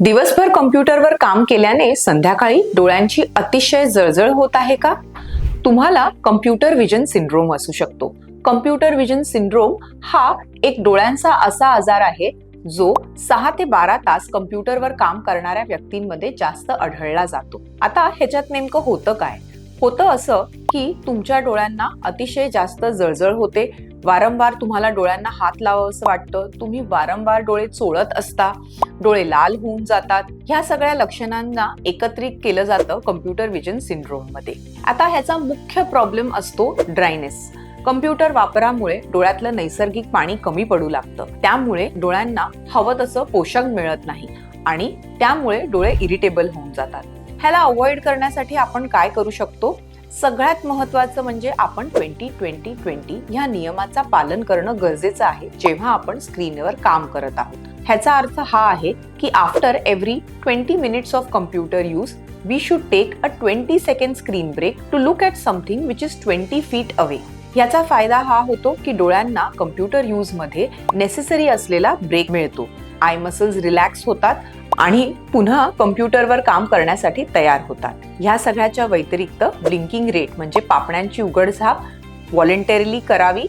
दिवसभर कॉम्प्युटरवर काम केल्याने संध्याकाळी डोळ्यांची अतिशय जळजळ होत आहे का? तुम्हाला कॉम्प्युटर विजन सिंड्रोम असू शकतो. कॉम्प्युटर विजन सिंड्रोम हा एक डोळ्यांचा असा आजार आहे जो 6 ते 12 तास कॉम्प्युटरवर काम करणाऱ्या व्यक्तींमध्ये जास्त आढळला जातो. आता ह्याच्यात नेमकं होतं काय? होतं असं की तुमच्या डोळ्यांना अतिशय जास्त जळजळ होते, वारंवार तुम्हाला डोळ्यांना हात लावावंसं वाटतं, तुम्ही वारंवार डोळे चोळत असता, डोळे लाल होऊन जातात. ह्या सगळ्या लक्षणांना एकत्रित केलं जातं कॉम्प्युटर विजन सिंड्रोम मध्ये. आता ह्याचा मुख्य प्रॉब्लेम असतो ड्रायनेस. कॉम्प्युटर वापरामुळे डोळ्यातलं नैसर्गिक पाणी कमी पडू लागतं, त्यामुळे डोळ्यांना हवं तसं पोषण मिळत नाही आणि त्यामुळे डोळे इरिटेबल होऊन जातात. ह्याला अवॉइड करण्यासाठी आपण काय करू शकतो? सगळ्यात महत्त्वाचं म्हणजे आपण 20-20-20 ह्या नियमाचा पालन करणं गरजेचं आहे जेव्हा आपण स्क्रीनवर काम करत आहोत. ह्याचा अर्थ हा आहे की after every 20 minutes of computer use we should take a 20 second screen break to look at something which is 20 feet away. याचा फायदा हा होतो की डोळ्यांना कॉम्प्युटर यूज मध्ये नेसेसरी असलेला ब्रेक मिळतो, आय मसल्स रिलॅक्स होतात आणि पुन्हा कॉम्प्युटरवर काम करण्यासाठी तयार होतात. ह्या सगळ्याच्या व्यतिरिक्त ब्लिंकिंग रेट म्हणजे पापण्यांची उघडझाप व्हॉलंटरीली करावी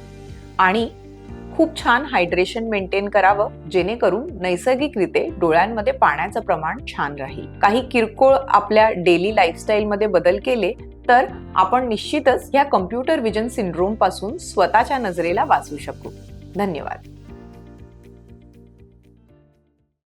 आणि खूप छान हायड्रेशन मेंटेन करावं, जेणेकरून नैसर्गिकरित्या डोळ्यांमध्ये पाण्याचं प्रमाण छान राहील. काही किरकोळ आपल्या डेली लाईफस्टाईल मध्ये बदल केले तर आपण निश्चितच या कॉम्प्युटर विजन सिंड्रोम पासून स्वतःच्या नजरेला वाचवू शकू. धन्यवाद.